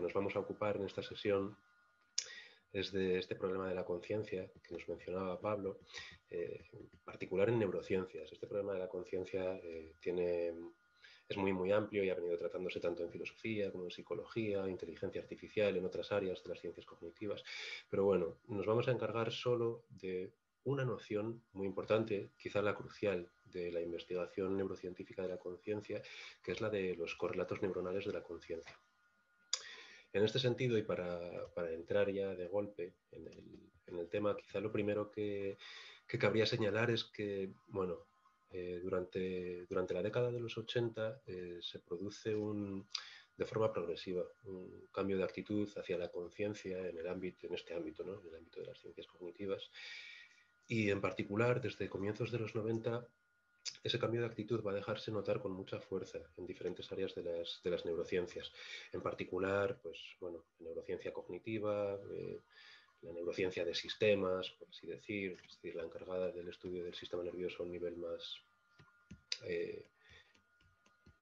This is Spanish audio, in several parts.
nos vamos a ocupar en esta sesión es de este problema de la conciencia que nos mencionaba Pablo, en particular en neurociencias. Este problema de la conciencia es muy amplio y ha venido tratándose tanto en filosofía como en psicología, inteligencia artificial, en otras áreas de las ciencias cognitivas. Pero bueno, nos vamos a encargar solo de una noción muy importante, quizá la crucial, de la investigación neurocientífica de la conciencia, que es la de los correlatos neuronales de la conciencia. En este sentido, y para entrar ya de golpe en el tema, quizá lo primero que cabría señalar es que, bueno, durante la década de los 80 se produce de forma progresiva un cambio de actitud hacia la conciencia en este ámbito, ¿no? En el ámbito de las ciencias cognitivas. Y en particular, desde comienzos de los 90, ese cambio de actitud va a dejarse notar con mucha fuerza en diferentes áreas de las neurociencias. En particular, pues, bueno, la neurociencia cognitiva, la neurociencia de sistemas, por así decir, es decir, la encargada del estudio del sistema nervioso a un nivel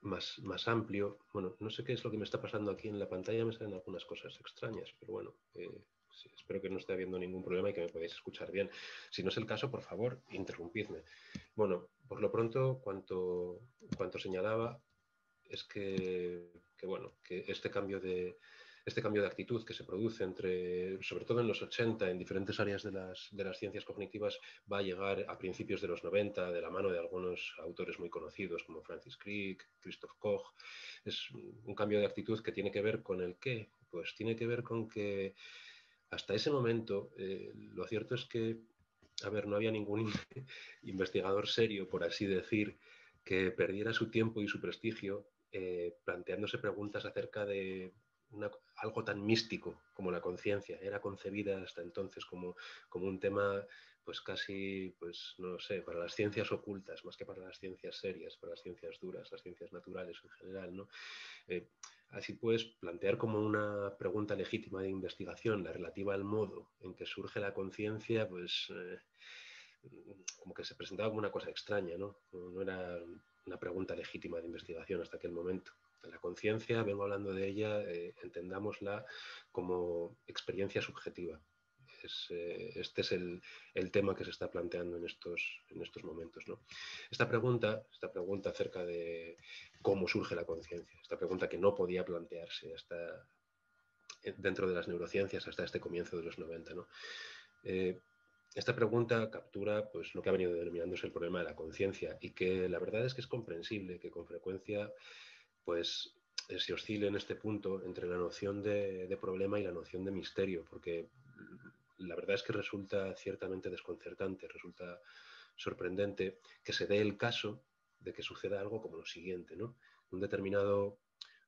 más amplio. Bueno, no sé qué es lo que me está pasando aquí en la pantalla, me salen algunas cosas extrañas, pero bueno, sí, espero que no esté habiendo ningún problema y que me podáis escuchar bien. Si no es el caso, por favor, interrumpidme. Bueno, por lo pronto, cuanto señalaba, es que este cambio de actitud que se produce sobre todo en los 80, en diferentes áreas de las ciencias cognitivas, va a llegar a principios de los 90 de la mano de algunos autores muy conocidos como Francis Crick, Christoph Koch. Es un cambio de actitud que tiene que ver con el qué. Pues tiene que ver con que hasta ese momento lo cierto es que, a ver, no había ningún investigador serio, por así decir, que perdiera su tiempo y su prestigio planteándose preguntas acerca de algo tan místico como la conciencia. Era concebida hasta entonces como un tema pues casi, pues no lo sé, para las ciencias ocultas, más que para las ciencias serias, para las ciencias duras, las ciencias naturales en general, ¿no? Así pues, plantear como una pregunta legítima de investigación la relativa al modo en que surge la conciencia, pues como que se presentaba como una cosa extraña, ¿no? No era una pregunta legítima de investigación hasta aquel momento. La conciencia, vengo hablando de ella, entendámosla como experiencia subjetiva. Este es el tema que se está planteando en estos momentos, ¿no? Esta pregunta acerca de cómo surge la conciencia, esta pregunta que no podía plantearse hasta dentro de las neurociencias hasta este comienzo de los 90, ¿no? Esta pregunta captura pues, lo que ha venido denominándose el problema de la conciencia y que la verdad es que es comprensible que con frecuencia pues, se oscile en este punto entre la noción de problema y la noción de misterio, porque la verdad es que resulta ciertamente desconcertante, resulta sorprendente que se dé el caso de que suceda algo como lo siguiente, ¿no? Un determinado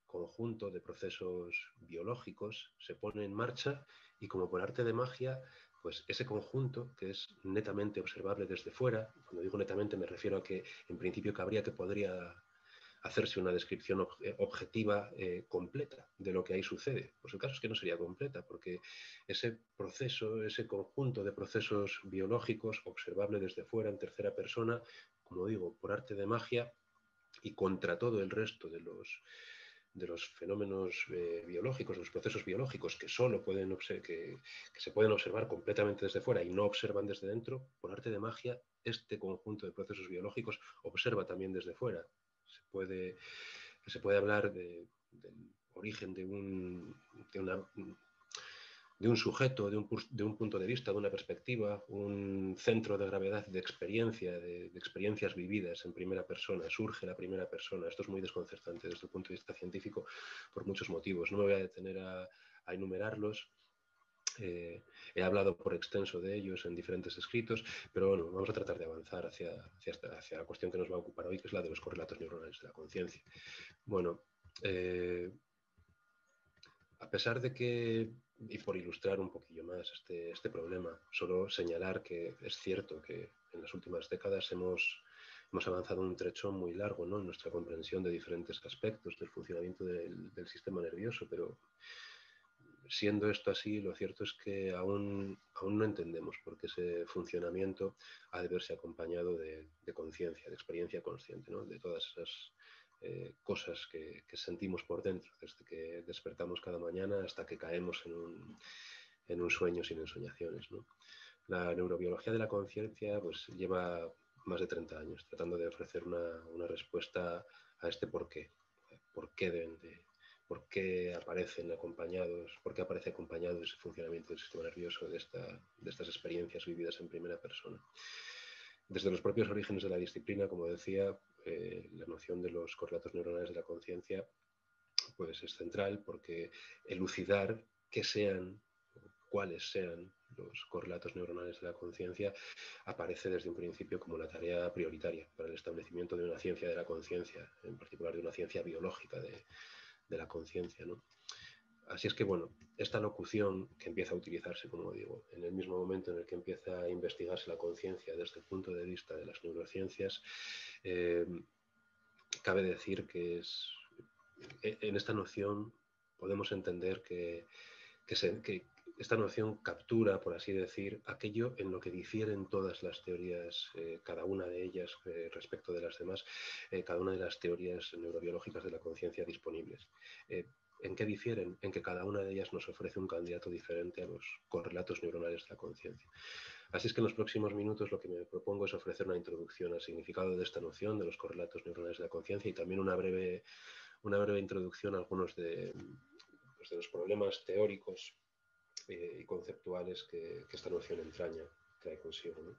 conjunto de procesos biológicos se pone en marcha y como por arte de magia, pues ese conjunto, que es netamente observable desde fuera, cuando digo netamente me refiero a que en principio podría hacerse una descripción objetiva completa de lo que ahí sucede. Pues el caso es que no sería completa, porque ese proceso, ese conjunto de procesos biológicos observable desde fuera en tercera persona, como digo, por arte de magia y contra todo el resto de los fenómenos biológicos, los procesos biológicos que solo que se pueden observar completamente desde fuera y no observan desde dentro, por arte de magia, este conjunto de procesos biológicos observa también desde fuera. Se puede hablar del origen de un sujeto, de un punto de vista, de una perspectiva, un centro de gravedad de experiencia, de experiencias vividas en primera persona, surge la primera persona. Esto es muy desconcertante desde el punto de vista científico por muchos motivos. No me voy a detener a enumerarlos. He hablado por extenso de ellos en diferentes escritos, pero bueno, vamos a tratar de avanzar hacia la cuestión que nos va a ocupar hoy, que es la de los correlatos neuronales de la conciencia. Bueno, a pesar de que, y por ilustrar un poquillo más este problema, solo señalar que es cierto que en las últimas décadas hemos avanzado un trecho muy largo, ¿no?, en nuestra comprensión de diferentes aspectos del funcionamiento del sistema nervioso, pero siendo esto así, lo cierto es que aún no entendemos por qué ese funcionamiento ha de verse acompañado de conciencia, de experiencia consciente, ¿no?, de todas esas cosas que sentimos por dentro, desde que despertamos cada mañana hasta que caemos en un sueño sin ensoñaciones, ¿no? La neurobiología de la conciencia pues, lleva más de 30 años tratando de ofrecer una respuesta a este porqué. ¿Por qué deben de, por qué aparecen acompañados, por qué aparece acompañado ese funcionamiento del sistema nervioso de estas experiencias vividas en primera persona? Desde los propios orígenes de la disciplina, como decía, la noción de los correlatos neuronales de la conciencia pues, es central porque elucidar qué sean, cuáles sean los correlatos neuronales de la conciencia aparece desde un principio como una tarea prioritaria para el establecimiento de una ciencia de la conciencia, en particular de una ciencia biológica de la conciencia, ¿no? Así es que, bueno, esta locución que empieza a utilizarse, como digo, en el mismo momento en el que empieza a investigarse la conciencia desde el punto de vista de las neurociencias, cabe decir que en esta noción podemos entender que esta noción captura, por así decir, aquello en lo que difieren todas las teorías, cada una de ellas respecto de las demás, cada una de las teorías neurobiológicas de la conciencia disponibles. ¿En qué difieren? En que cada una de ellas nos ofrece un candidato diferente a los correlatos neuronales de la conciencia. Así es que en los próximos minutos lo que me propongo es ofrecer una introducción al significado de esta noción de los correlatos neuronales de la conciencia y también una breve introducción a algunos de los problemas teóricos y conceptuales que esta noción entraña, trae consigo, ¿no?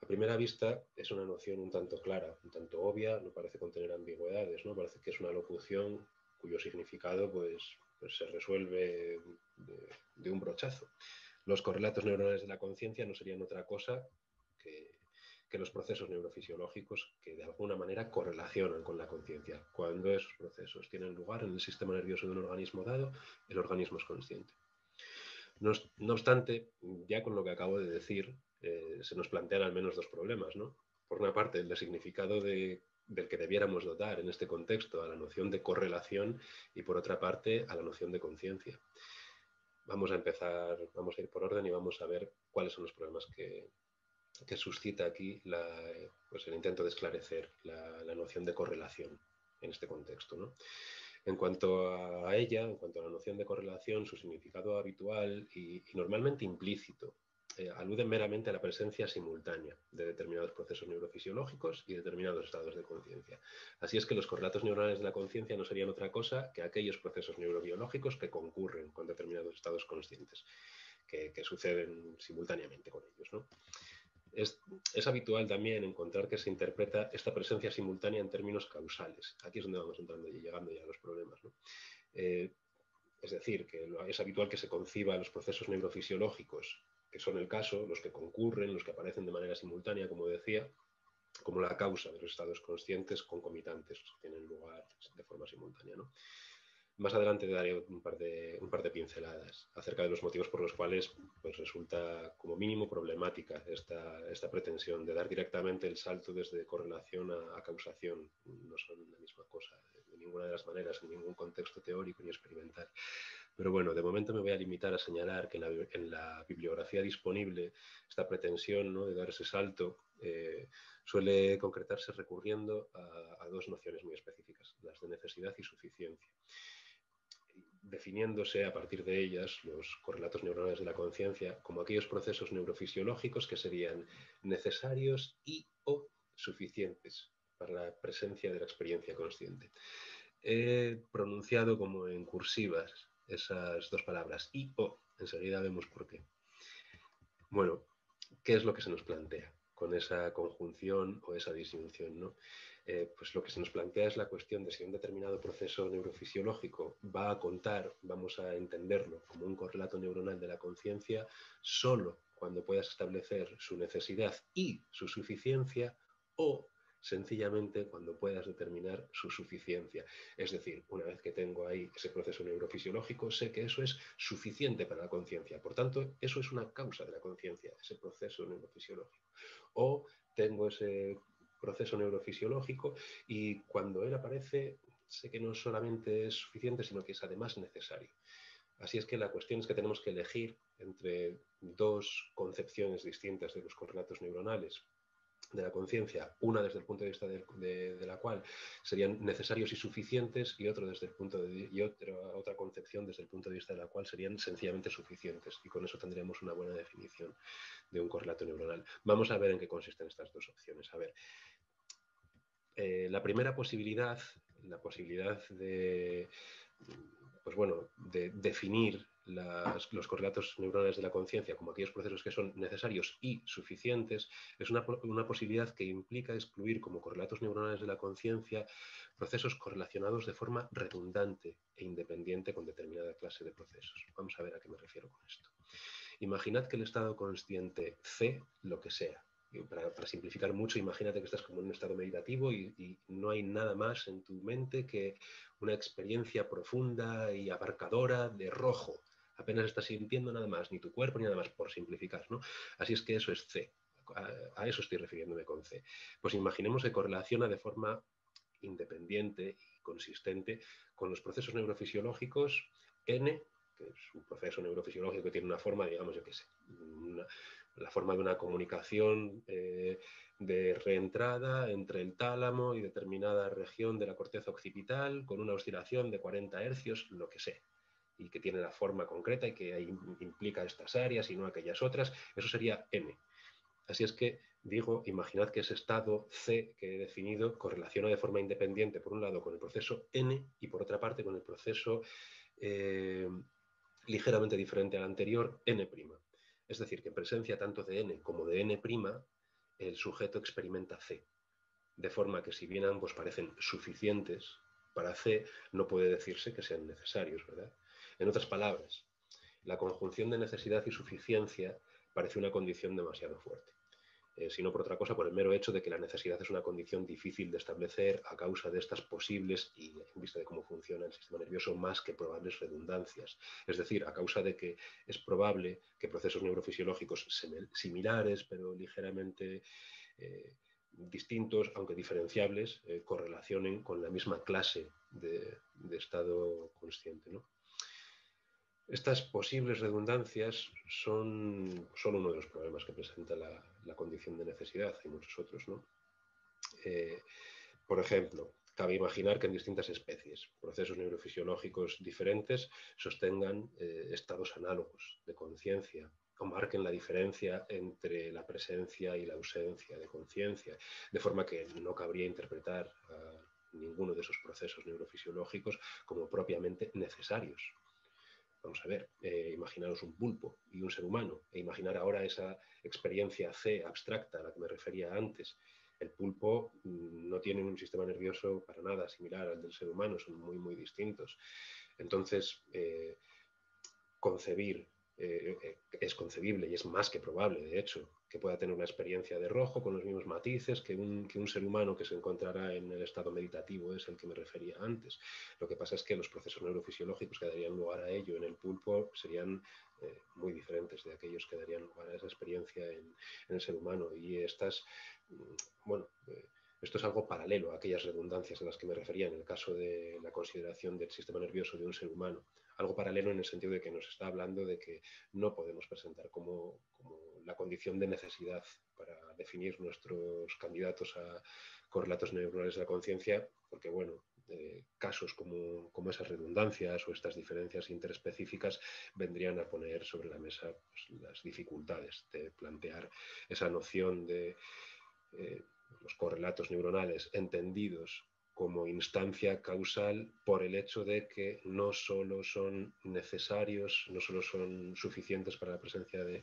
A primera vista es una noción un tanto clara, un tanto obvia, no parece contener ambigüedades, ¿no? Parece que es una locución cuyo significado pues se resuelve de un brochazo. Los correlatos neuronales de la conciencia no serían otra cosa que los procesos neurofisiológicos que de alguna manera correlacionan con la conciencia. Cuando esos procesos tienen lugar en el sistema nervioso de un organismo dado, el organismo es consciente. No obstante, ya con lo que acabo de decir, se nos plantean al menos dos problemas, ¿no? Por una parte, el de significado del que debiéramos dotar en este contexto a la noción de correlación y por otra parte a la noción de conciencia. Vamos a ir por orden y vamos a ver cuáles son los problemas que suscita aquí pues el intento de esclarecer la noción de correlación en este contexto, ¿no? En cuanto a ella, en cuanto a la noción de correlación, su significado habitual y normalmente implícito, alude meramente a la presencia simultánea de determinados procesos neurofisiológicos y determinados estados de conciencia. Así es que los correlatos neuronales de la conciencia no serían otra cosa que aquellos procesos neurobiológicos que concurren con determinados estados conscientes, que suceden simultáneamente con ellos, ¿no? Es habitual también encontrar que se interpreta esta presencia simultánea en términos causales. Aquí es donde vamos entrando y llegando ya a los problemas, ¿no? Es decir, que es habitual que se conciba los procesos neurofisiológicos, que son el caso, los que concurren, los que aparecen de manera simultánea, como decía, como la causa de los estados conscientes concomitantes que tienen lugar de forma simultánea, ¿no? Más adelante daré un par de pinceladas acerca de los motivos por los cuales pues, resulta como mínimo problemática esta pretensión de dar directamente el salto desde correlación a causación. No son la misma cosa de ninguna de las maneras, en ningún contexto teórico ni experimental. Pero bueno, de momento me voy a limitar a señalar que en la bibliografía disponible esta pretensión, ¿no?, de dar ese salto suele concretarse recurriendo a dos nociones muy específicas, las de necesidad y suficiencia, definiéndose a partir de ellas los correlatos neuronales de la conciencia como aquellos procesos neurofisiológicos que serían necesarios y o suficientes para la presencia de la experiencia consciente. He pronunciado como en cursivas esas dos palabras, y o. Enseguida vemos por qué. Bueno, ¿qué es lo que se nos plantea con esa conjunción o esa disyunción, ¿no? Pues lo que se nos plantea es la cuestión de si un determinado proceso neurofisiológico va a contar, vamos a entenderlo como un correlato neuronal de la conciencia, solo cuando puedas establecer su necesidad y su suficiencia, o sencillamente cuando puedas determinar su suficiencia. Es decir, una vez que tengo ahí ese proceso neurofisiológico, sé que eso es suficiente para la conciencia. Por tanto, eso es una causa de la conciencia, ese proceso neurofisiológico. O tengo ese proceso neurofisiológico y cuando él aparece, sé que no solamente es suficiente, sino que es además necesario. Así es que la cuestión es que tenemos que elegir entre dos concepciones distintas de los correlatos neuronales. de la conciencia, una desde el punto de vista de la cual serían necesarios y suficientes, y otro desde el punto otra concepción desde el punto de vista de la cual serían sencillamente suficientes, y con eso tendríamos una buena definición de un correlato neuronal. Vamos a ver en qué consisten estas dos opciones. A ver, la primera posibilidad, la posibilidad de, pues bueno, de definir los correlatos neuronales de la conciencia como aquellos procesos que son necesarios y suficientes, es una posibilidad que implica excluir como correlatos neuronales de la conciencia procesos correlacionados de forma redundante e independiente con determinada clase de procesos. Vamos a ver a qué me refiero con esto. Imaginad que el estado consciente C, lo que sea. Para simplificar mucho, imagínate que estás como en un estado meditativo y no hay nada más en tu mente que una experiencia profunda y abarcadora de rojo. Apenas estás sintiendo nada más, ni tu cuerpo ni nada más, por simplificar, ¿no? Así es que eso es C. A eso estoy refiriéndome con C. Pues imaginemos que correlaciona de forma independiente y consistente con los procesos neurofisiológicos N, que es un proceso neurofisiológico que tiene una forma, digamos, yo qué sé, la forma de una comunicación de reentrada entre el tálamo y determinada región de la corteza occipital con una oscilación de 40 hercios, lo que sea, y que tiene la forma concreta y que implica estas áreas y no aquellas otras, eso sería M. Así es que digo, imaginad que ese estado C que he definido correlaciona de forma independiente, por un lado, con el proceso N y por otra parte con el proceso ligeramente diferente al anterior, N'. Es decir, que en presencia tanto de N como de N', el sujeto experimenta C. De forma que si bien ambos parecen suficientes, para C no puede decirse que sean necesarios, ¿verdad? En otras palabras, la conjunción de necesidad y suficiencia parece una condición demasiado fuerte. Sino por otra cosa, por el mero hecho de que la necesidad es una condición difícil de establecer a causa de estas posibles, y en vista de cómo funciona el sistema nervioso, más que probables redundancias. Es decir, a causa de que es probable que procesos neurofisiológicos similares, pero ligeramente distintos, aunque diferenciables, correlacionen con la misma clase de estado consciente, ¿no? Estas posibles redundancias son solo uno de los problemas que presenta la condición de necesidad. Hay muchos otros, ¿no? Por ejemplo, cabe imaginar que en distintas especies, procesos neurofisiológicos diferentes sostengan estados análogos de conciencia o marquen la diferencia entre la presencia y la ausencia de conciencia, de forma que no cabría interpretar a ninguno de esos procesos neurofisiológicos como propiamente necesarios. Vamos a ver, imaginaros un pulpo y un ser humano, e imaginar ahora esa experiencia C abstracta a la que me refería antes. El pulpo no tiene un sistema nervioso para nada similar al del ser humano, son muy, muy distintos. Entonces, es concebible y es más que probable, de hecho, que pueda tener una experiencia de rojo con los mismos matices que un ser humano que se encontrará en el estado meditativo es el que me refería antes. Lo que pasa es que los procesos neurofisiológicos que darían lugar a ello en el pulpo serían muy diferentes de aquellos que darían lugar a esa experiencia en el ser humano. Y estas, bueno, esto es algo paralelo a aquellas redundancias a las que me refería en el caso de la consideración del sistema nervioso de un ser humano. Algo paralelo en el sentido de que nos está hablando de que no podemos presentar como la condición de necesidad para definir nuestros candidatos a correlatos neuronales de la conciencia, porque bueno, casos como esas redundancias o estas diferencias interespecíficas vendrían a poner sobre la mesa pues, las dificultades de plantear esa noción de los correlatos neuronales entendidos como instancia causal por el hecho de que no solo son necesarios, no solo son suficientes para la presencia de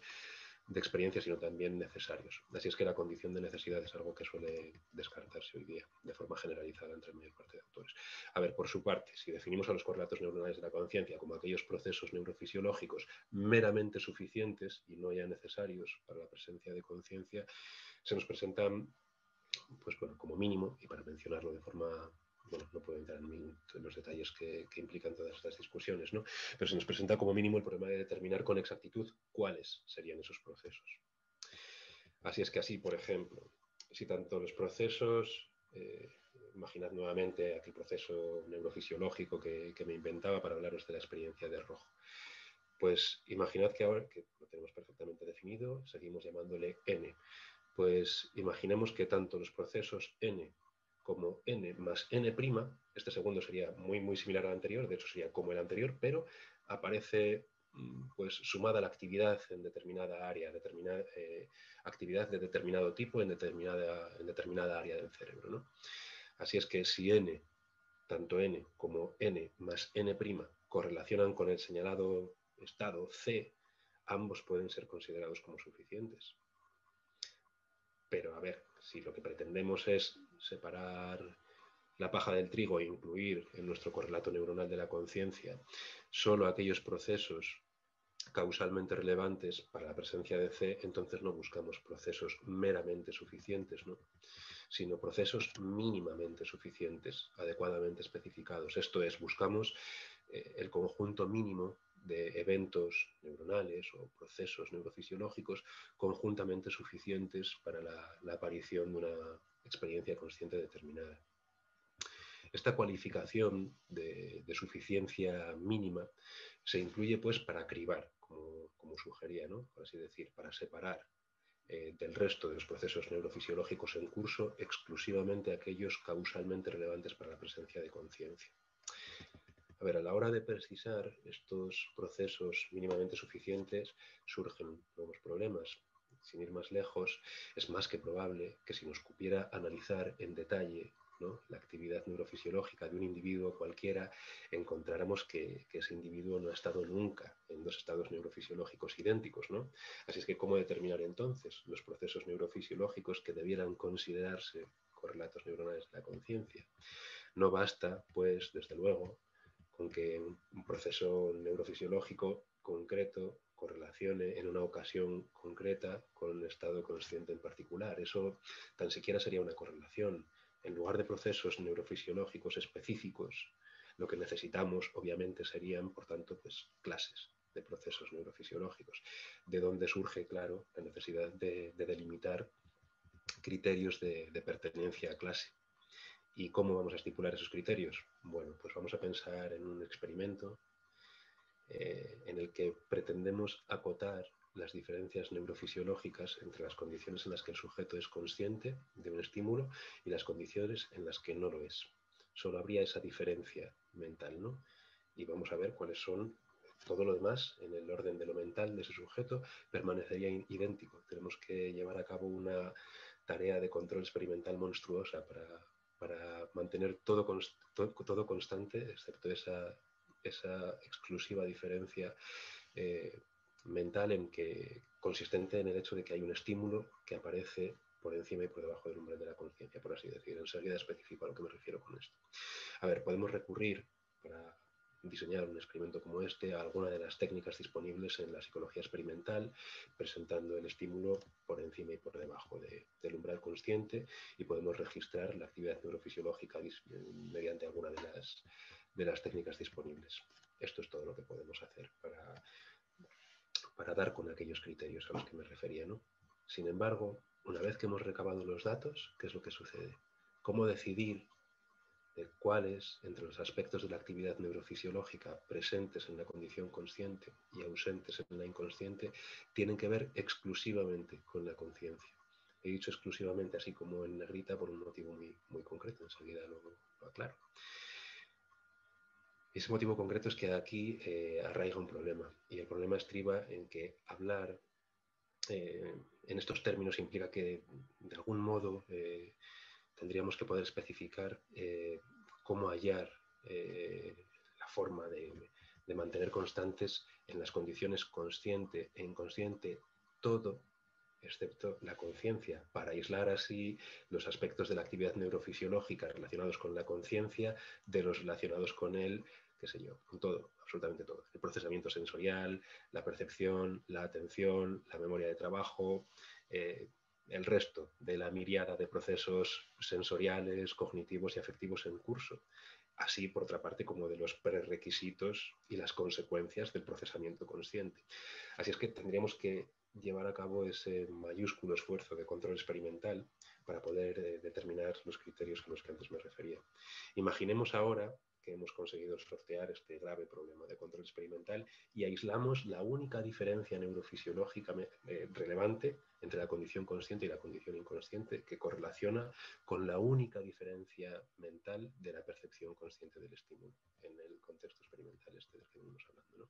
experiencias, sino también necesarios. Así es que la condición de necesidad es algo que suele descartarse hoy día de forma generalizada entre la mayor parte de autores. A ver, por su parte, si definimos a los correlatos neuronales de la conciencia como aquellos procesos neurofisiológicos meramente suficientes y no ya necesarios para la presencia de conciencia, se nos presentan pues bueno, como mínimo, y para mencionarlo de forma, bueno, no puedo entrar en los detalles que implican todas estas discusiones, ¿no? Pero se nos presenta como mínimo el problema de determinar con exactitud cuáles serían esos procesos. Así es que así, por ejemplo, si tanto los procesos, imaginad nuevamente aquel proceso neurofisiológico que me inventaba para hablaros de la experiencia de rojo. Pues imaginad que ahora que lo tenemos perfectamente definido, seguimos llamándole N. Pues imaginemos que tanto los procesos n como n más n', este segundo sería muy similar al anterior, de hecho sería como el anterior, pero aparece pues sumada la actividad en determinada área, actividad de determinado tipo en determinada área del cerebro, ¿no? Así es que si tanto n como n más n' correlacionan con el señalado estado C, ambos pueden ser considerados como suficientes. Pero a ver, si lo que pretendemos es separar la paja del trigo e incluir en nuestro correlato neuronal de la conciencia solo aquellos procesos causalmente relevantes para la presencia de C, entonces no buscamos procesos meramente suficientes, ¿no? Sino procesos mínimamente suficientes, adecuadamente especificados. Esto es, buscamos el conjunto mínimo de eventos neuronales o procesos neurofisiológicos conjuntamente suficientes para la aparición de una experiencia consciente determinada. Esta cualificación de suficiencia mínima se incluye pues para cribar, como sugería, ¿no? Por así decir, para separar del resto de los procesos neurofisiológicos en curso exclusivamente aquellos causalmente relevantes para la presencia de conciencia. A ver, a la hora de precisar estos procesos mínimamente suficientes surgen nuevos problemas. Sin ir más lejos, es más que probable que si nos cupiera analizar en detalle, ¿no?, la actividad neurofisiológica de un individuo cualquiera, encontráramos que ese individuo no ha estado nunca en dos estados neurofisiológicos idénticos, ¿no? Así es que, ¿cómo determinar entonces los procesos neurofisiológicos que debieran considerarse correlatos neuronales de la conciencia? No basta, pues, desde luego, con que un proceso neurofisiológico concreto correlacione en una ocasión concreta con un estado consciente en particular. Eso tan siquiera sería una correlación. En lugar de procesos neurofisiológicos específicos, lo que necesitamos, obviamente, serían, por tanto, pues, clases de procesos neurofisiológicos, de donde surge, claro, la necesidad de delimitar criterios de pertenencia a clase. ¿Y cómo vamos a estipular esos criterios? Bueno, pues vamos a pensar en un experimento en el que pretendemos acotar las diferencias neurofisiológicas entre las condiciones en las que el sujeto es consciente de un estímulo y las condiciones en las que no lo es. Solo habría esa diferencia mental, ¿no? Y vamos a ver cuáles son. Todo lo demás, en el orden de lo mental de ese sujeto, permanecería idéntico. Tenemos que llevar a cabo una tarea de control experimental monstruosa para mantener todo constante, excepto esa exclusiva diferencia mental consistente en el hecho de que hay un estímulo que aparece por encima y por debajo del umbral de la conciencia, por así decir. Enseguida especifico a lo que me refiero con esto. A ver, podemos recurrir para diseñar un experimento como este a alguna de las técnicas disponibles en la psicología experimental, presentando el estímulo por encima y por debajo del umbral consciente, y podemos registrar la actividad neurofisiológica mediante alguna de las técnicas disponibles. Esto es todo lo que podemos hacer para dar con aquellos criterios a los que me refería, ¿no? Sin embargo, una vez que hemos recabado los datos, ¿qué es lo que sucede? ¿Cómo decidir de cuáles, entre los aspectos de la actividad neurofisiológica presentes en la condición consciente y ausentes en la inconsciente, tienen que ver exclusivamente con la conciencia? He dicho exclusivamente, así como en negrita, por un motivo muy concreto. Enseguida lo aclaro. Ese motivo concreto es que aquí arraiga un problema, y el problema estriba en que hablar en estos términos implica que, de algún modo, tendríamos que poder especificar cómo hallar la forma de mantener constantes en las condiciones consciente e inconsciente todo, excepto la conciencia, para aislar así los aspectos de la actividad neurofisiológica relacionados con la conciencia de los relacionados con el, qué sé yo, con todo, absolutamente todo. El procesamiento sensorial, la percepción, la atención, la memoria de trabajo, el resto de la miríada de procesos sensoriales, cognitivos y afectivos en curso, así, por otra parte, como de los prerequisitos y las consecuencias del procesamiento consciente. Así es que tendríamos que llevar a cabo ese mayúsculo esfuerzo de control experimental para poder determinar los criterios a los que antes me refería. Imaginemos ahora que hemos conseguido sortear este grave problema de control experimental y aislamos la única diferencia neurofisiológica relevante entre la condición consciente y la condición inconsciente, que correlaciona con la única diferencia mental de la percepción consciente del estímulo en el contexto experimental este del que venimos hablando, ¿no?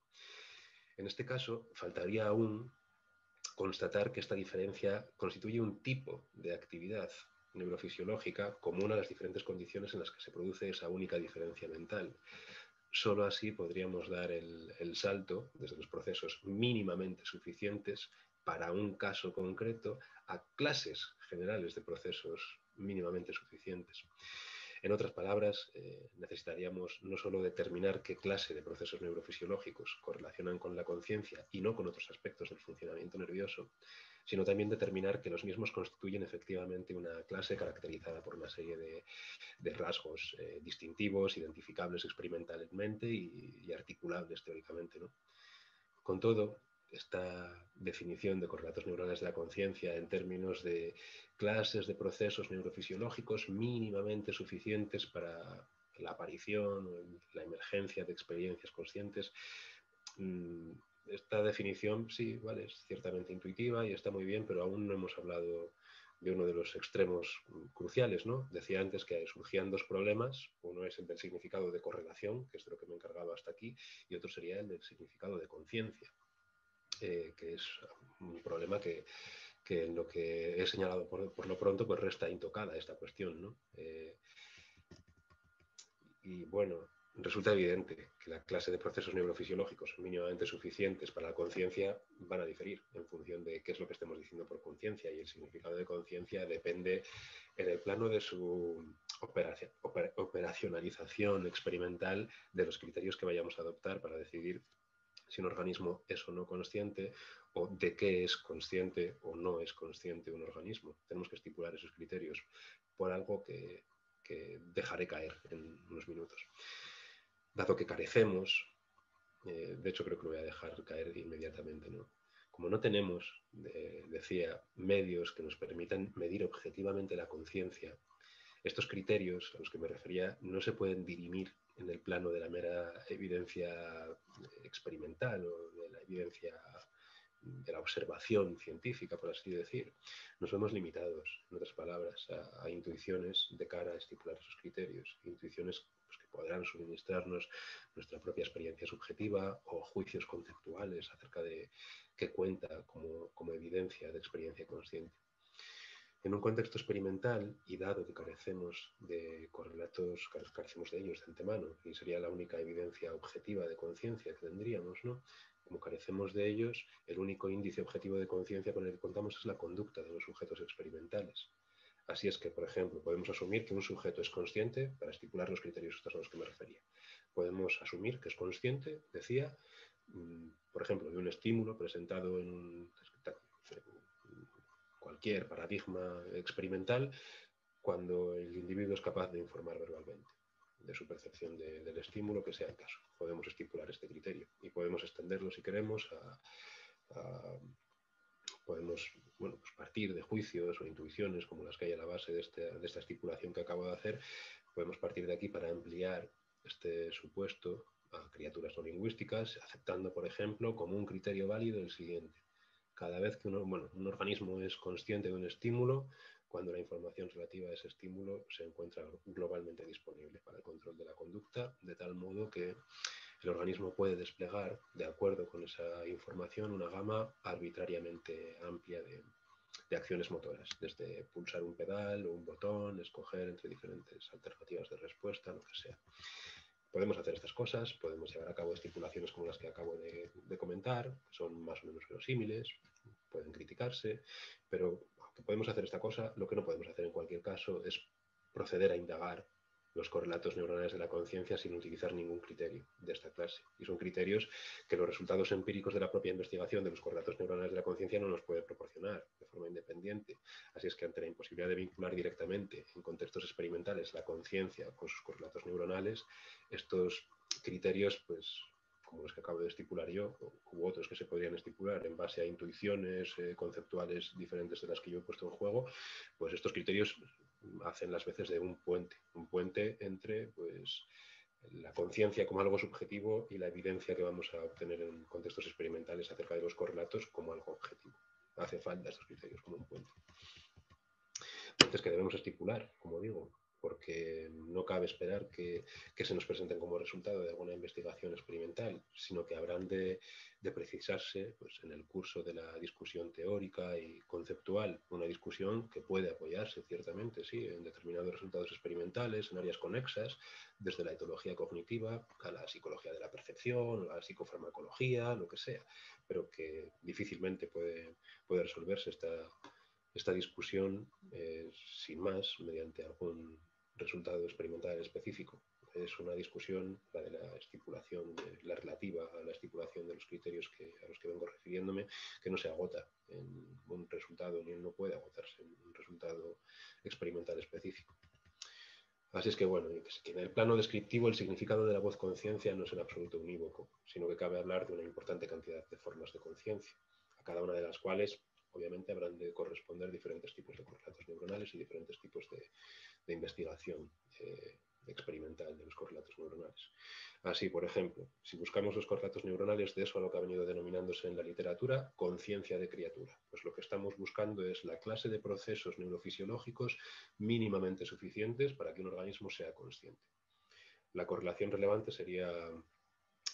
En este caso, faltaría aún constatar que esta diferencia constituye un tipo de actividad neurofisiológica común a las diferentes condiciones en las que se produce esa única diferencia mental. Solo así podríamos dar el salto desde los procesos mínimamente suficientes para un caso concreto a clases generales de procesos mínimamente suficientes. En otras palabras, necesitaríamos no solo determinar qué clase de procesos neurofisiológicos correlacionan con la conciencia y no con otros aspectos del funcionamiento nervioso, sino también determinar que los mismos constituyen efectivamente una clase caracterizada por una serie de rasgos distintivos, identificables experimentalmente y articulables teóricamente, ¿no? Con todo, esta definición de correlatos neuronales de la conciencia en términos de clases de procesos neurofisiológicos mínimamente suficientes para la aparición o la emergencia de experiencias conscientes, esta definición sí, vale, es ciertamente intuitiva y está muy bien, pero aún no hemos hablado de uno de los extremos cruciales, ¿no? Decía antes que surgían dos problemas, uno es el del significado de correlación, que es de lo que me he encargado hasta aquí, y otro sería el del significado de conciencia, que es un problema que en lo que he señalado por lo pronto, pues resta intocada esta cuestión, ¿no? Y bueno, resulta evidente que la clase de procesos neurofisiológicos mínimamente suficientes para la conciencia van a diferir en función de qué es lo que estemos diciendo por conciencia, y el significado de conciencia depende en el plano de su operacionalización experimental de los criterios que vayamos a adoptar para decidir si un organismo es o no consciente, o de qué es consciente o no es consciente un organismo. Tenemos que estipular esos criterios por algo que dejaré caer en unos minutos. Dado que carecemos, de hecho creo que lo voy a dejar caer inmediatamente, ¿no? Como no tenemos, decía, medios que nos permitan medir objetivamente la conciencia, estos criterios a los que me refería no se pueden dirimir en el plano de la mera evidencia experimental o de la evidencia de la observación científica, por así decir. Nos vemos limitados, en otras palabras, a intuiciones de cara a estipular esos criterios, intuiciones pues, que podrán suministrarnos nuestra propia experiencia subjetiva o juicios conceptuales acerca de qué cuenta como evidencia de experiencia consciente. En un contexto experimental, y dado que carecemos de correlatos, carecemos de ellos de antemano, y sería la única evidencia objetiva de conciencia que tendríamos, ¿no? Como carecemos de ellos, el único índice objetivo de conciencia con el que contamos es la conducta de los sujetos experimentales. Así es que, por ejemplo, podemos asumir que un sujeto es consciente para estipular los criterios estos a los que me refería. Podemos asumir que es consciente, decía, por ejemplo, de un estímulo presentado en un cualquier paradigma experimental, cuando el individuo es capaz de informar verbalmente de su percepción del estímulo, que sea el caso. Podemos estipular este criterio y podemos extenderlo, si queremos, podemos pues partir de juicios o intuiciones como las que hay a la base de esta estipulación que acabo de hacer. Podemos partir de aquí para ampliar este supuesto a criaturas no lingüísticas, aceptando, por ejemplo, como un criterio válido el siguiente: cada vez que un organismo es consciente de un estímulo, cuando la información relativa a ese estímulo se encuentra globalmente disponible para el control de la conducta, de tal modo que el organismo puede desplegar, de acuerdo con esa información, una gama arbitrariamente amplia de acciones motoras, desde pulsar un pedal o un botón, escoger entre diferentes alternativas de respuesta, lo que sea. Podemos hacer estas cosas, podemos llevar a cabo estipulaciones como las que acabo de comentar, que son más o menos verosímiles, pueden criticarse, pero aunque podemos hacer esta cosa, lo que no podemos hacer en cualquier caso es proceder a indagar los correlatos neuronales de la conciencia sin utilizar ningún criterio de esta clase. Y son criterios que los resultados empíricos de la propia investigación de los correlatos neuronales de la conciencia no nos puede proporcionar de forma independiente. Así es que ante la imposibilidad de vincular directamente en contextos experimentales la conciencia con sus correlatos neuronales, estos criterios, pues, como los que acabo de estipular yo, u otros que se podrían estipular en base a intuiciones conceptuales diferentes de las que yo he puesto en juego, pues estos criterios hacen las veces de un puente entre pues, la conciencia como algo subjetivo y la evidencia que vamos a obtener en contextos experimentales acerca de los correlatos como algo objetivo. Hace falta estos criterios como un puente. Puentes que debemos estipular, como digo, porque no cabe esperar que se nos presenten como resultado de alguna investigación experimental, sino que habrán de precisarse pues, en el curso de la discusión teórica y conceptual, una discusión que puede apoyarse ciertamente, sí, en determinados resultados experimentales, en áreas conexas, desde la etología cognitiva a la psicología de la percepción, la psicofarmacología, lo que sea, pero que difícilmente puede resolverse esta discusión sin más mediante algún resultado experimental específico. Es una discusión, la de la estipulación, la relativa a la estipulación de los criterios a los que vengo refiriéndome, que no se agota en un resultado, ni no puede agotarse en un resultado experimental específico. Así es que, bueno, en el plano descriptivo el significado de la voz conciencia no es en absoluto unívoco, sino que cabe hablar de una importante cantidad de formas de conciencia, a cada una de las cuales obviamente habrán de corresponder diferentes tipos de correlatos neuronales y diferentes tipos de investigación experimental de los correlatos neuronales. Así, por ejemplo, si buscamos los correlatos neuronales de eso a lo que ha venido denominándose en la literatura conciencia de criatura, pues lo que estamos buscando es la clase de procesos neurofisiológicos mínimamente suficientes para que un organismo sea consciente. La correlación relevante sería,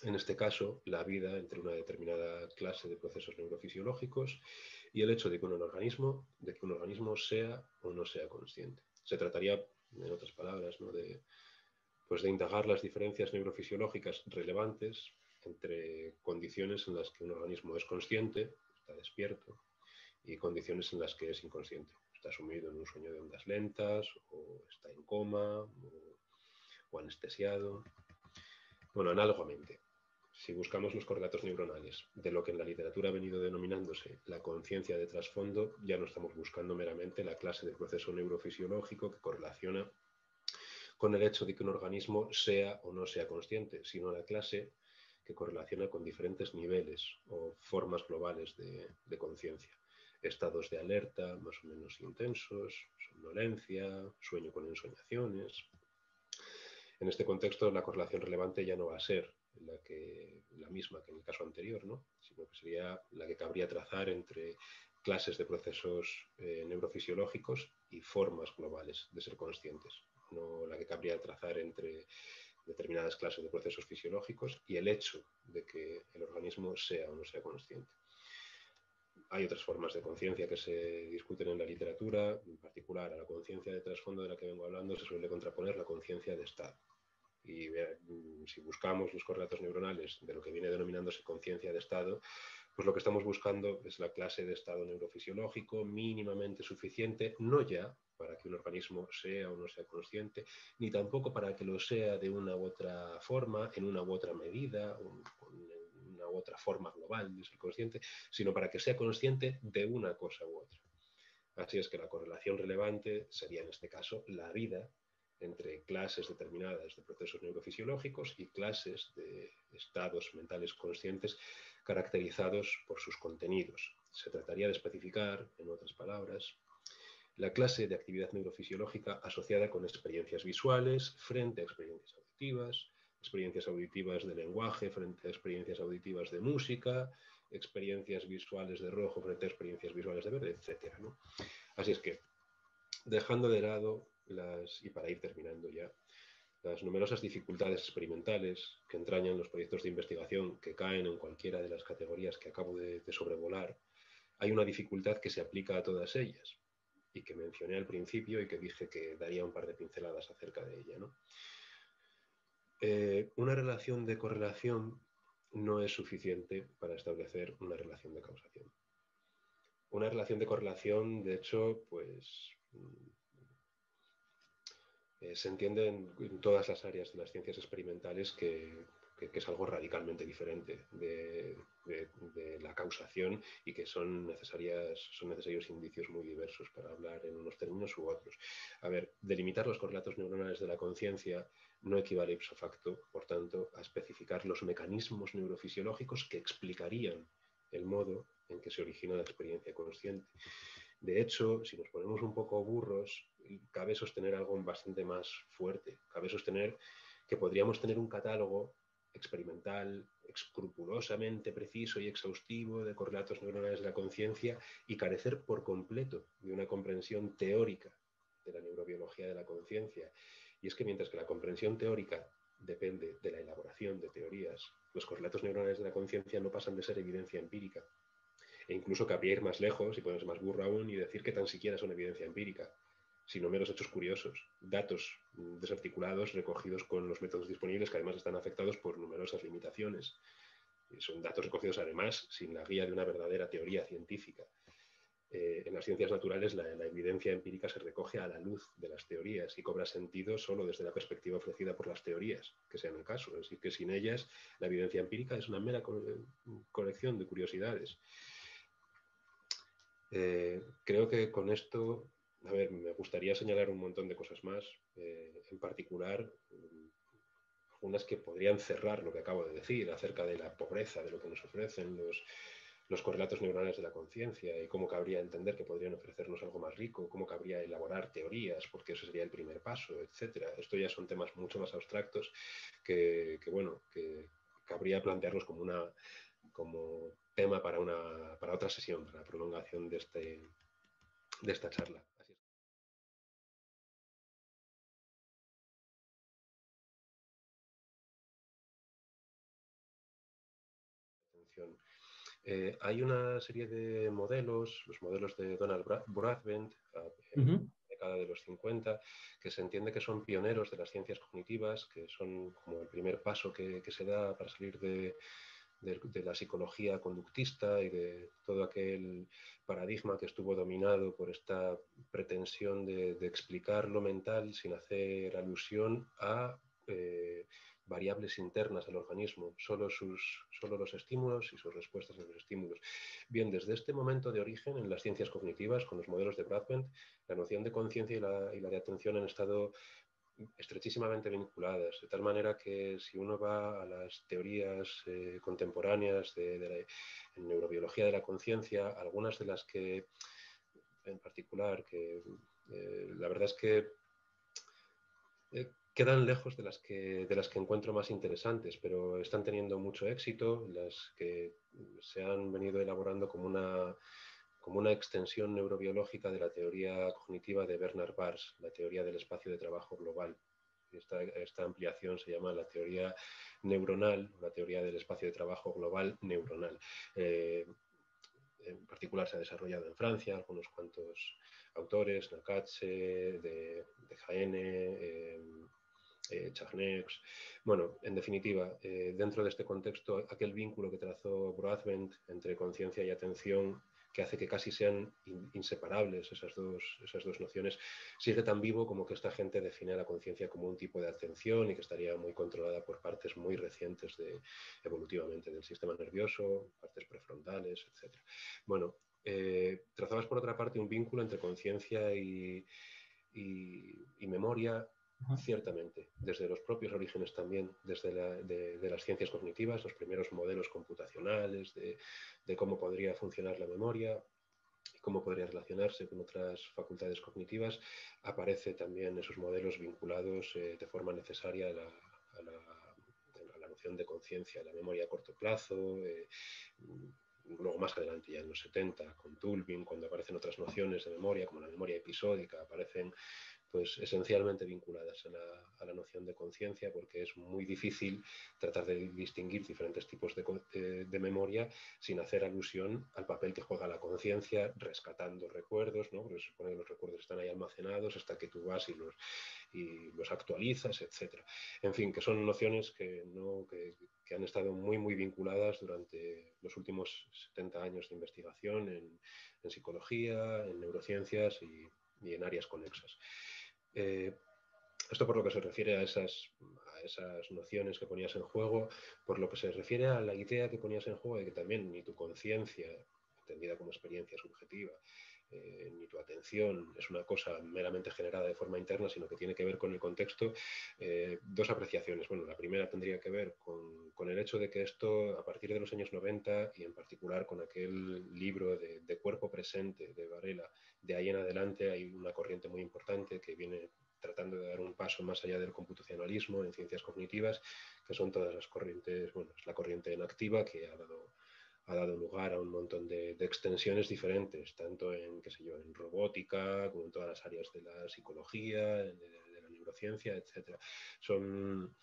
en este caso, la vida entre una determinada clase de procesos neurofisiológicos y el hecho de que un organismo sea o no sea consciente. Se trataría, en otras palabras, ¿no?, de indagar las diferencias neurofisiológicas relevantes entre condiciones en las que un organismo es consciente, está despierto, y condiciones en las que es inconsciente. Está sumido en un sueño de ondas lentas, o está en coma, o anestesiado. Bueno, análogamente, si buscamos los correlatos neuronales de lo que en la literatura ha venido denominándose la conciencia de trasfondo, ya no estamos buscando meramente la clase de proceso neurofisiológico que correlaciona con el hecho de que un organismo sea o no sea consciente, sino la clase que correlaciona con diferentes niveles o formas globales de conciencia. Estados de alerta más o menos intensos, somnolencia, sueño con ensoñaciones. En este contexto, la correlación relevante ya no va a ser la misma que en el caso anterior, ¿no?, sino que sería la que cabría trazar entre clases de procesos neurofisiológicos y formas globales de ser conscientes, no la que cabría trazar entre determinadas clases de procesos fisiológicos y el hecho de que el organismo sea o no sea consciente. Hay otras formas de conciencia que se discuten en la literatura, en particular a la conciencia de trasfondo de la que vengo hablando se suele contraponer la conciencia de estado. Y si buscamos los correlatos neuronales de lo que viene denominándose conciencia de estado, pues lo que estamos buscando es la clase de estado neurofisiológico mínimamente suficiente, no ya para que un organismo sea o no sea consciente, ni tampoco para que lo sea de una u otra forma, en una u otra medida, en una u otra forma global de ser consciente, sino para que sea consciente de una cosa u otra. Así es que la correlación relevante sería en este caso la vida entre clases determinadas de procesos neurofisiológicos y clases de estados mentales conscientes caracterizados por sus contenidos. Se trataría de especificar, en otras palabras, la clase de actividad neurofisiológica asociada con experiencias visuales frente a experiencias auditivas de lenguaje frente a experiencias auditivas de música, experiencias visuales de rojo frente a experiencias visuales de verde, etc., ¿no? Así es que, dejando de lado y para ir terminando ya, las numerosas dificultades experimentales que entrañan los proyectos de investigación que caen en cualquiera de las categorías que acabo de sobrevolar, hay una dificultad que se aplica a todas ellas y que mencioné al principio y que dije que daría un par de pinceladas acerca de ella, ¿no? Una relación de correlación no es suficiente para establecer una relación de causación. Una relación de correlación, de hecho, pues se entiende en todas las áreas de las ciencias experimentales que es algo radicalmente diferente de la causación y que son necesarios indicios muy diversos para hablar en unos términos u otros. A ver, delimitar los correlatos neuronales de la conciencia no equivale ipso facto, por tanto, a especificar los mecanismos neurofisiológicos que explicarían el modo en que se origina la experiencia consciente. De hecho, si nos ponemos un poco burros, cabe sostener algo bastante más fuerte. Cabe sostener que podríamos tener un catálogo experimental, escrupulosamente preciso y exhaustivo de correlatos neuronales de la conciencia y carecer por completo de una comprensión teórica de la neurobiología de la conciencia. Y es que mientras que la comprensión teórica depende de la elaboración de teorías, los correlatos neuronales de la conciencia no pasan de ser evidencia empírica. E incluso cabría ir más lejos y ponerse más burro aún y decir que tan siquiera son evidencia empírica, sino meros hechos curiosos, datos desarticulados recogidos con los métodos disponibles que además están afectados por numerosas limitaciones. Y son datos recogidos además sin la guía de una verdadera teoría científica. En las ciencias naturales la evidencia empírica se recoge a la luz de las teorías y cobra sentido solo desde la perspectiva ofrecida por las teorías, que sean el caso. Es decir, que sin ellas la evidencia empírica es una mera colección de curiosidades. Creo que con esto, a ver, me gustaría señalar un montón de cosas más, en particular unas que podrían cerrar lo que acabo de decir acerca de la pobreza de lo que nos ofrecen los correlatos neuronales de la conciencia y cómo cabría entender que podrían ofrecernos algo más rico, cómo cabría elaborar teorías, porque eso sería el primer paso, etcétera. Esto ya son temas mucho más abstractos que cabría plantearlos como tema para otra sesión, para la prolongación de esta charla. Así es. Atención. Hay una serie de modelos, los modelos de Donald Broadbent, en la década de los 50, que se entiende que son pioneros de las ciencias cognitivas, que son como el primer paso que se da para salir de la psicología conductista y de todo aquel paradigma que estuvo dominado por esta pretensión de explicar lo mental sin hacer alusión a variables internas del organismo, solo los estímulos y sus respuestas a los estímulos. Bien, desde este momento de origen en las ciencias cognitivas, con los modelos de Broadbent, la noción de conciencia y la de atención han estado estrechísimamente vinculadas, de tal manera que si uno va a las teorías contemporáneas en neurobiología de la conciencia, algunas de las que en particular, que la verdad es que quedan lejos de las que encuentro más interesantes, pero están teniendo mucho éxito, las que se han venido elaborando como una extensión neurobiológica de la teoría cognitiva de Bernard Baars, la teoría del espacio de trabajo global. Esta ampliación se llama la teoría neuronal, la teoría del espacio de trabajo global neuronal. En particular se ha desarrollado en Francia, algunos cuantos autores, Nakatse, de Jaene, Charnex. Bueno, en definitiva, dentro de este contexto, aquel vínculo que trazó Broadbent entre conciencia y atención, que hace que casi sean inseparables esas dos nociones, sigue tan vivo como que esta gente define a la conciencia como un tipo de atención y que estaría muy controlada por partes muy recientes evolutivamente del sistema nervioso, partes prefrontales, etc. Bueno, trazabas por otra parte un vínculo entre conciencia y memoria. Ciertamente, desde los propios orígenes también, desde de las ciencias cognitivas, los primeros modelos computacionales de cómo podría funcionar la memoria y cómo podría relacionarse con otras facultades cognitivas, aparece también esos modelos vinculados de forma necesaria a la noción de conciencia, la memoria a corto plazo. Luego más adelante, ya en los 70, con Tulbin, cuando aparecen otras nociones de memoria, como la memoria episódica, aparecen pues esencialmente vinculadas a la noción de conciencia, porque es muy difícil tratar de distinguir diferentes tipos de memoria sin hacer alusión al papel que juega la conciencia, rescatando recuerdos, ¿no? Porque se supone que los recuerdos están ahí almacenados hasta que tú vas y los actualizas, etc. En fin, que son nociones que han estado muy, muy vinculadas durante los últimos 70 años de investigación en psicología, en neurociencias y en áreas conexas. Esto por lo que se refiere a esas nociones que ponías en juego, por lo que se refiere a la idea que ponías en juego de que también ni tu conciencia, entendida como experiencia subjetiva, ni tu atención es una cosa meramente generada de forma interna, sino que tiene que ver con el contexto. Dos apreciaciones. Bueno, la primera tendría que ver con el hecho de que esto, a partir de los años 90, y en particular con aquel libro de Cuerpo Presente de Varela, de ahí en adelante hay una corriente muy importante que viene tratando de dar un paso más allá del computacionalismo en ciencias cognitivas, que son todas las corrientes, bueno, es la corriente en activa que ha dado lugar a un montón de extensiones diferentes, tanto en, qué sé yo, en robótica, como en todas las áreas de la psicología, de la neurociencia, etc. Son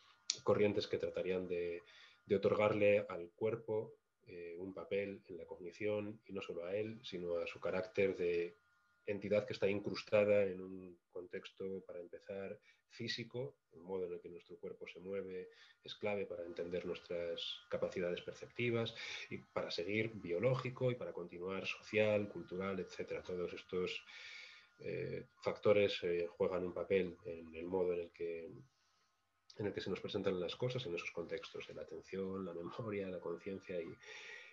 corrientes que tratarían de otorgarle al cuerpo un papel en la cognición, y no solo a él, sino a su carácter de entidad que está incrustada en un contexto, para empezar, físico. El modo en el que nuestro cuerpo se mueve es clave para entender nuestras capacidades perceptivas, y para seguir, biológico, y para continuar, social, cultural, etc. Todos estos factores juegan un papel en el modo en el que se nos presentan las cosas en esos contextos de la atención, la memoria, la conciencia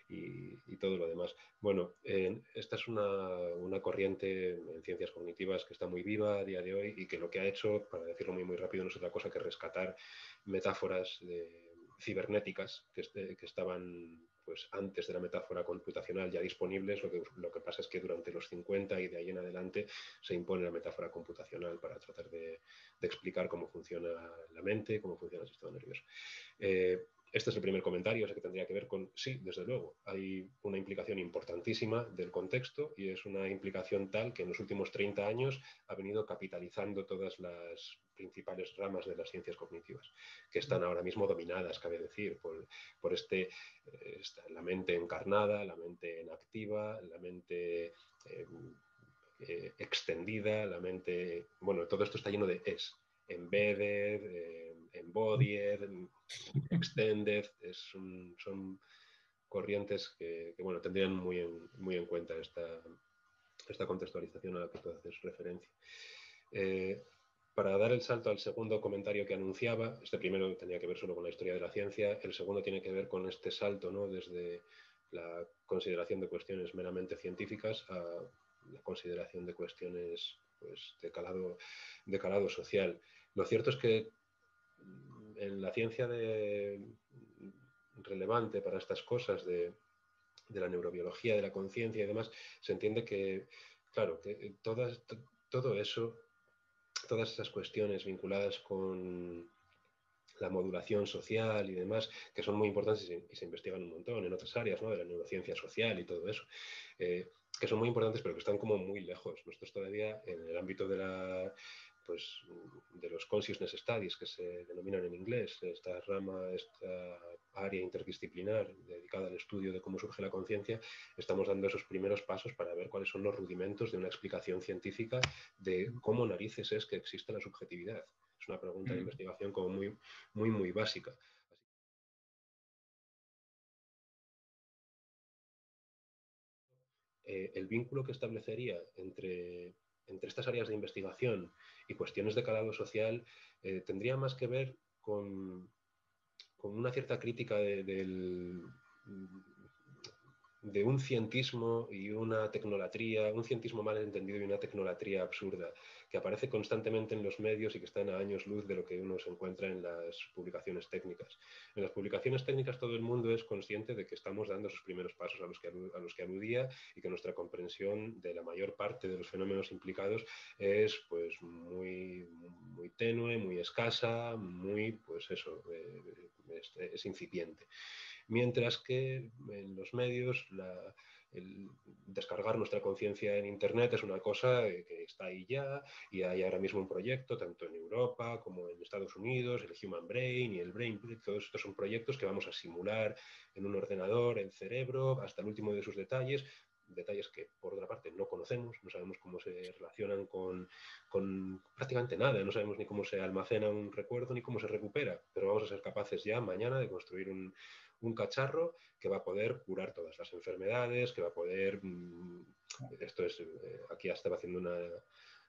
y todo lo demás. Bueno, esta es una corriente en ciencias cognitivas que está muy viva a día de hoy, y que lo que ha hecho, para decirlo muy rápido, no es otra cosa que rescatar metáforas cibernéticas que estaban, pues, antes de la metáfora computacional ya disponibles. Lo que pasa es que durante los 50 y de ahí en adelante se impone la metáfora computacional para tratar de explicar cómo funciona la mente, cómo funciona el sistema nervioso. Este es el primer comentario, que tendría que ver con, sí, desde luego, hay una implicación importantísima del contexto, y es una implicación tal que en los últimos 30 años ha venido capitalizando todas las principales ramas de las ciencias cognitivas, que están ahora mismo dominadas, cabe decir, por la mente encarnada, la mente en activa, la mente extendida, la mente... Bueno, todo esto está lleno de es. Embedded, embodied, extended, son corrientes que bueno, tendrían muy en cuenta esta contextualización a la que tú haces referencia. Para dar el salto al segundo comentario que anunciaba, este primero tenía que ver solo con la historia de la ciencia, el segundo tiene que ver con este salto, ¿no?, desde la consideración de cuestiones meramente científicas a la consideración de cuestiones, pues, de calado social. Lo cierto es que en la ciencia relevante para estas cosas de la neurobiología, de la conciencia y demás, se entiende que, claro, que todo eso, todas esas cuestiones vinculadas con la modulación social y demás, que son muy importantes y se investigan un montón en otras áreas, ¿no?, de la neurociencia social y todo eso, que son muy importantes, pero que están como muy lejos. Nosotros todavía, en el ámbito pues, de los consciousness studies, que se denominan en inglés, esta área interdisciplinar dedicada al estudio de cómo surge la conciencia, estamos dando esos primeros pasos para ver cuáles son los rudimentos de una explicación científica de cómo narices es que existe la subjetividad. Es una pregunta de investigación como muy básica. El vínculo que establecería entre estas áreas de investigación y cuestiones de calado social tendría más que ver con una cierta crítica de un cientismo y una tecnolatría, un cientismo mal entendido y una tecnolatría absurda, que aparece constantemente en los medios y que están a años luz de lo que uno se encuentra en las publicaciones técnicas. En las publicaciones técnicas todo el mundo es consciente de que estamos dando esos primeros pasos a los que aludía, y que nuestra comprensión de la mayor parte de los fenómenos implicados es, pues, muy tenue, muy escasa, pues eso, es incipiente. Mientras que en los medios el descargar nuestra conciencia en Internet es una cosa que está ahí ya, y hay ahora mismo un proyecto, tanto en Europa como en Estados Unidos, el Human Brain y el Brain, todos estos son proyectos que vamos a simular en un ordenador, el cerebro, hasta el último de sus detalles que, por otra parte, no conocemos, no sabemos cómo se relacionan con prácticamente nada, no sabemos ni cómo se almacena un recuerdo ni cómo se recupera, pero vamos a ser capaces ya mañana de construir un cacharro que va a poder curar todas las enfermedades, que va a poder... esto es, aquí estaba haciendo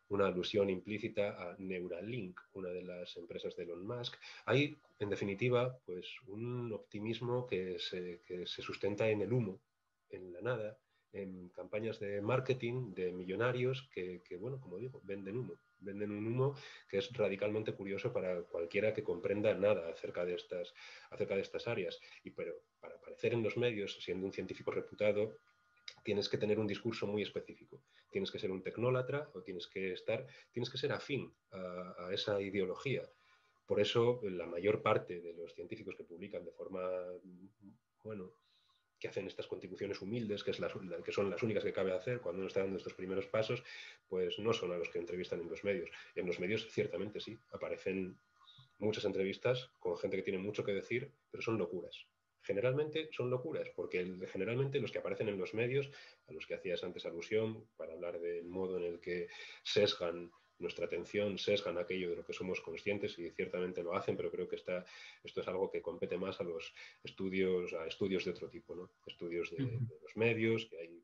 una alusión implícita a Neuralink, una de las empresas de Elon Musk. Hay, en definitiva, pues un optimismo que se sustenta en el humo, en la nada, en campañas de marketing de millonarios que, bueno, como digo, venden un humo que es radicalmente curioso para cualquiera que comprenda nada acerca de estas áreas. Pero para aparecer en los medios, siendo un científico reputado, tienes que tener un discurso muy específico. Tienes que ser un tecnólatra o tienes que ser afín a esa ideología. Por eso, la mayor parte de los científicos que publican de forma, bueno, que hacen estas contribuciones humildes, que son las únicas que cabe hacer cuando uno está dando estos primeros pasos, pues no son a los que entrevistan en los medios. En los medios, ciertamente sí, aparecen muchas entrevistas con gente que tiene mucho que decir, pero son locuras. Generalmente son locuras, porque generalmente los que aparecen en los medios, a los que hacías antes alusión, para hablar del modo en el que sesgan nuestra atención, sesgan aquello de lo que somos conscientes, y ciertamente lo hacen, pero creo que esto es algo que compete más a los estudios de otro tipo, ¿no? Estudios de los medios, que hay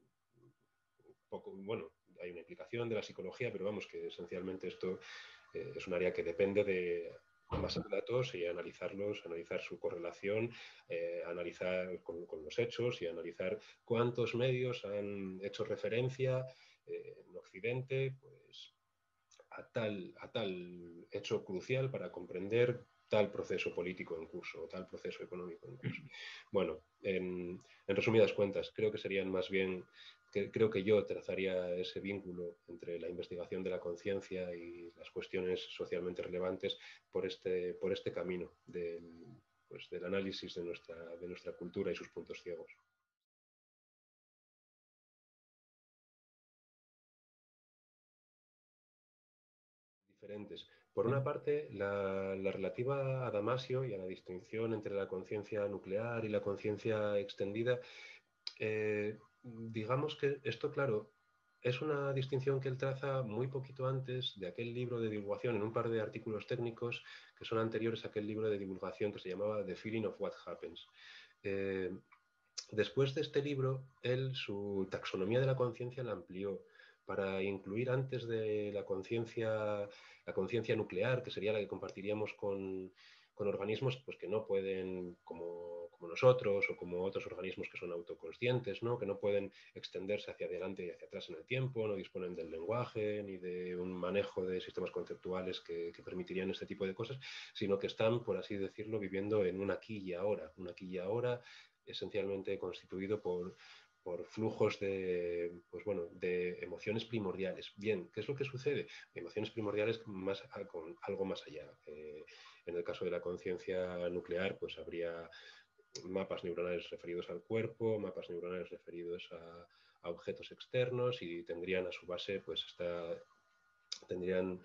poco, bueno, hay una implicación de la psicología, pero vamos, que esencialmente esto es un área que depende de amasar datos y analizarlos, analizar su correlación, analizar con los hechos y analizar cuántos medios han hecho referencia en Occidente, pues a tal hecho crucial para comprender tal proceso político en curso o tal proceso económico en curso. Bueno, en resumidas cuentas, creo que serían más bien, creo que yo trazaría ese vínculo entre la investigación de la conciencia y las cuestiones socialmente relevantes por este camino del análisis de nuestra cultura y sus puntos ciegos. Diferentes. Por una parte, la relativa a Damasio y a la distinción entre la conciencia nuclear y la conciencia extendida, digamos que esto, claro, es una distinción que él traza muy poquito antes de aquel libro de divulgación, en un par de artículos técnicos que son anteriores a aquel libro de divulgación que se llamaba The Feeling of What Happens. Después de este libro, él su taxonomía de la conciencia la amplió para incluir antes de la conciencia nuclear, que sería la que compartiríamos con organismos pues, que no pueden, como nosotros, o como otros organismos que son autoconscientes, ¿no? Que no pueden extenderse hacia adelante y hacia atrás en el tiempo, no disponen del lenguaje ni de un manejo de sistemas conceptuales que permitirían este tipo de cosas, sino que están, por así decirlo, viviendo en un aquí y ahora esencialmente constituido por flujos de emociones primordiales. Bien, ¿qué es lo que sucede? Emociones primordiales con algo más allá. En el caso de la conciencia nuclear, pues habría mapas neuronales referidos al cuerpo, mapas neuronales referidos a objetos externos, y tendrían a su base pues tendrían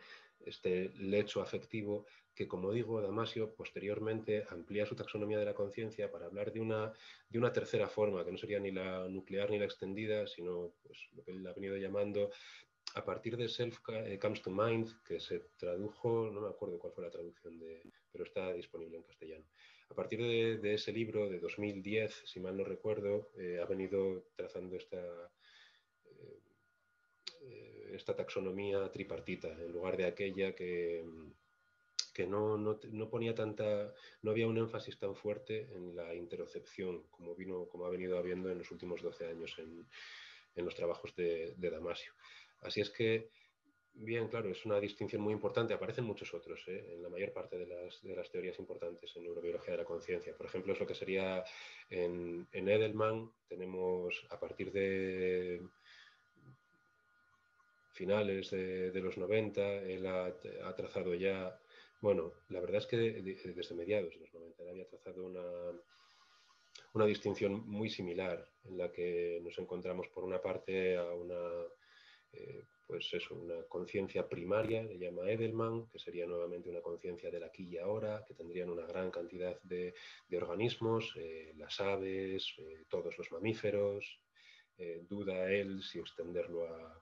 este lecho afectivo que, como digo, Damasio posteriormente amplía su taxonomía de la conciencia para hablar de una tercera forma, que no sería ni la nuclear ni la extendida, sino pues, lo que él ha venido llamando, a partir de Self Comes to Mind, que se tradujo, no me acuerdo cuál fue la traducción, pero está disponible en castellano. A partir de ese libro de 2010, si mal no recuerdo, ha venido trazando esta taxonomía tripartita, en lugar de aquella que no ponía no había un énfasis tan fuerte en la interocepción como ha venido habiendo en los últimos 12 años en los trabajos de Damasio. Así es que, bien, claro, es una distinción muy importante. Aparecen muchos otros, en la mayor parte de las teorías importantes en neurobiología de la conciencia. Por ejemplo, es lo que sería en Edelman, tenemos a partir de finales de los 90, él ha trazado ya, bueno, la verdad es que desde mediados de los 90 él había trazado una distinción muy similar, en la que nos encontramos por una parte a una conciencia primaria, le llama Edelman, que sería nuevamente una conciencia del aquí y ahora, que tendrían una gran cantidad de organismos, las aves, todos los mamíferos. Duda él si extenderlo a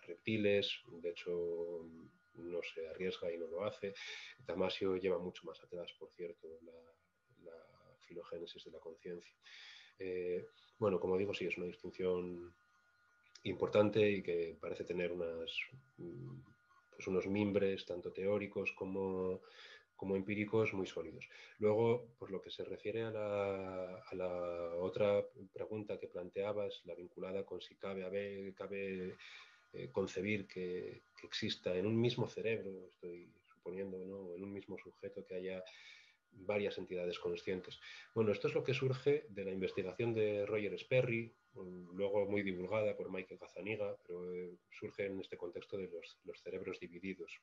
reptiles, de hecho no se arriesga y no lo hace. Damasio lleva mucho más atrás, por cierto, la filogénesis de la conciencia. Bueno, como digo, sí, es una distinción importante y que parece tener unos mimbres tanto teóricos como empíricos muy sólidos. Luego, por lo que se refiere a la otra pregunta que planteabas, la vinculada con si cabe concebir que exista en un mismo cerebro, estoy suponiendo, ¿no? En un mismo sujeto, que haya varias entidades conscientes. Bueno, esto es lo que surge de la investigación de Roger Sperry, luego muy divulgada por Michael Gazzaniga, pero surge en este contexto de los cerebros divididos.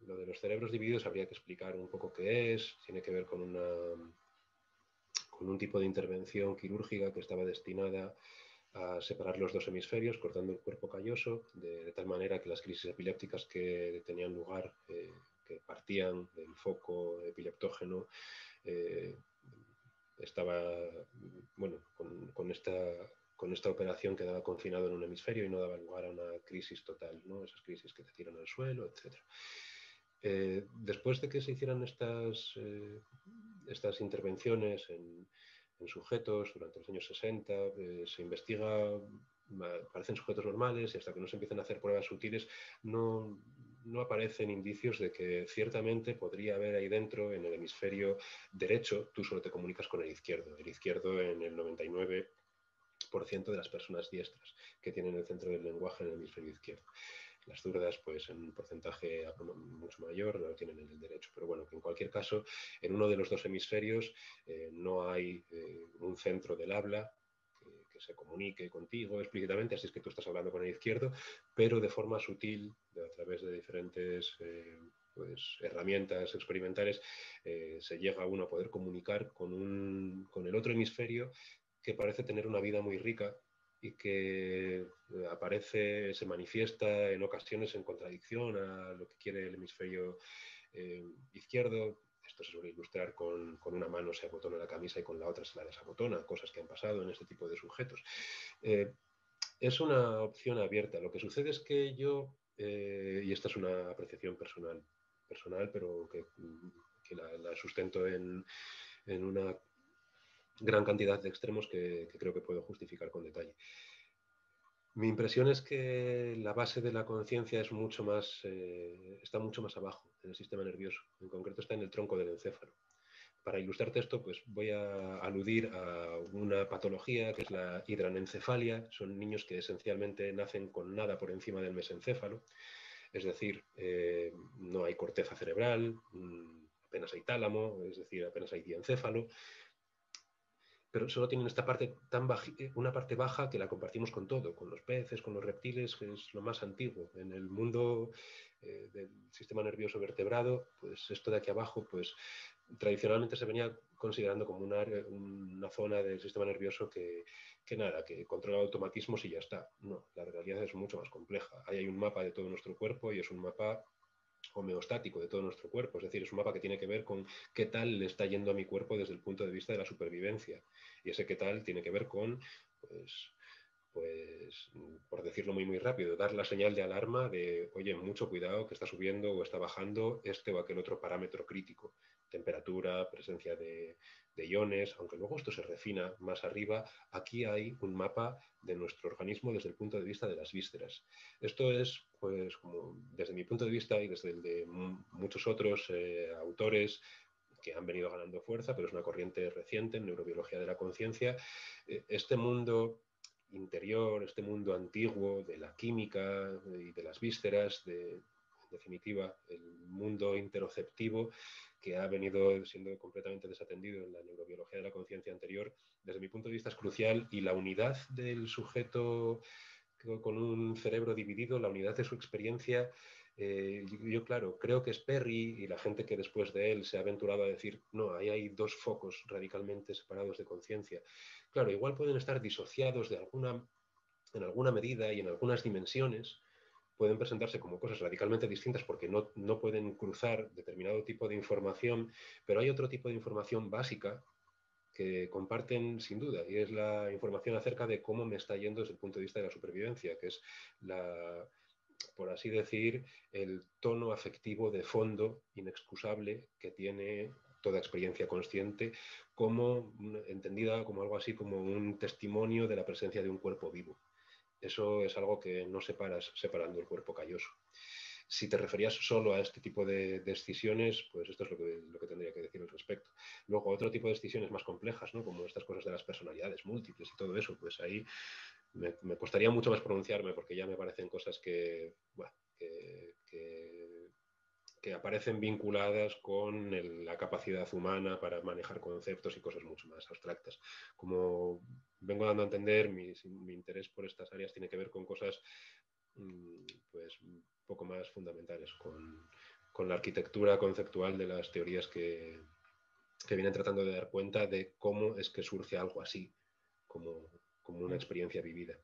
Lo de los cerebros divididos habría que explicar un poco qué es. Tiene que ver con un tipo de intervención quirúrgica que estaba destinada a separar los dos hemisferios, cortando el cuerpo calloso, de tal manera que las crisis epilépticas que tenían lugar, que partían del foco epileptógeno, estaba, bueno, con esta operación quedaba confinado en un hemisferio y no daba lugar a una crisis total, ¿no? Esas crisis que te tiran al suelo, etc. Después de que se hicieran estas intervenciones en sujetos durante los años 60, se investiga, parecen sujetos normales y hasta que no se empiezan a hacer pruebas sutiles no aparecen indicios de que ciertamente podría haber ahí dentro, en el hemisferio derecho, tú solo te comunicas con el izquierdo en el 99% de las personas diestras que tienen el centro del lenguaje en el hemisferio izquierdo. Las zurdas, pues en un porcentaje mucho mayor, no lo tienen en el derecho. Pero bueno, que en cualquier caso, en uno de los dos hemisferios no hay un centro del habla que se comunique contigo explícitamente, así es que tú estás hablando con el izquierdo, pero de forma sutil, a través de diferentes pues, herramientas experimentales, se llega uno a poder comunicar con el otro hemisferio que parece tener una vida muy rica y que se manifiesta en ocasiones en contradicción a lo que quiere el hemisferio izquierdo. Esto se suele ilustrar con una mano se abotona la camisa y con la otra se la desabotona, cosas que han pasado en este tipo de sujetos. Es una opción abierta. Lo que sucede es que yo, y esta es una apreciación personal pero que la sustento en una gran cantidad de extremos que creo que puedo justificar con detalle. Mi impresión es que la base de la conciencia es está mucho más abajo en el sistema nervioso. En concreto está en el tronco del encéfalo. Para ilustrarte esto, pues voy a aludir a una patología que es la hidranencefalia. Son niños que esencialmente nacen con nada por encima del mesencéfalo. Es decir, no hay corteza cerebral, apenas hay tálamo, es decir, apenas hay diencéfalo, pero solo tienen esta parte una parte baja que la compartimos con todo, con los peces, con los reptiles, que es lo más antiguo. En el mundo del sistema nervioso vertebrado, pues esto de aquí abajo, pues tradicionalmente se venía considerando como una zona del sistema nervioso que controla automatismos y ya está. No, la realidad es mucho más compleja. Ahí hay un mapa de todo nuestro cuerpo y es un mapa homeostático de todo nuestro cuerpo, es decir, es un mapa que tiene que ver con qué tal le está yendo a mi cuerpo desde el punto de vista de la supervivencia. Y ese qué tal tiene que ver con, pues por decirlo muy rápido, dar la señal de alarma de, oye, mucho cuidado que está subiendo o está bajando este o aquel otro parámetro crítico. Temperatura, presencia de iones, aunque luego esto se refina más arriba, aquí hay un mapa de nuestro organismo desde el punto de vista de las vísceras. Esto es, pues, como desde mi punto de vista y desde el de muchos otros autores que han venido ganando fuerza, pero es una corriente reciente en neurobiología de la conciencia, este mundo interior, este mundo antiguo de la química y de las vísceras, en definitiva, el mundo interoceptivo que ha venido siendo completamente desatendido en la neurobiología de la conciencia anterior, desde mi punto de vista es crucial, y la unidad del sujeto con un cerebro dividido, la unidad de su experiencia, yo, claro, creo que es Perry y la gente que después de él se ha aventurado a decir, no, ahí hay dos focos radicalmente separados de conciencia. Claro, igual pueden estar disociados en alguna medida y en algunas dimensiones, pueden presentarse como cosas radicalmente distintas porque no pueden cruzar determinado tipo de información, pero hay otro tipo de información básica que comparten sin duda, y es la información acerca de cómo me está yendo desde el punto de vista de la supervivencia, que es por así decir, el tono afectivo de fondo inexcusable que tiene toda experiencia consciente, entendida como algo así como un testimonio de la presencia de un cuerpo vivo. Eso es algo que no separas separando el cuerpo calloso. Si te referías solo a este tipo de decisiones, pues esto es lo que tendría que decir al respecto. Luego, otro tipo de decisiones más complejas, ¿no? Como estas cosas de las personalidades múltiples y todo eso, pues ahí me costaría mucho más pronunciarme porque ya me parecen cosas que que aparecen vinculadas con la capacidad humana para manejar conceptos y cosas mucho más abstractas. Como vengo dando a entender, mi interés por estas áreas tiene que ver con cosas pues un poco más fundamentales, con la arquitectura conceptual de las teorías que vienen tratando de dar cuenta de cómo es que surge algo así, como una experiencia vivida.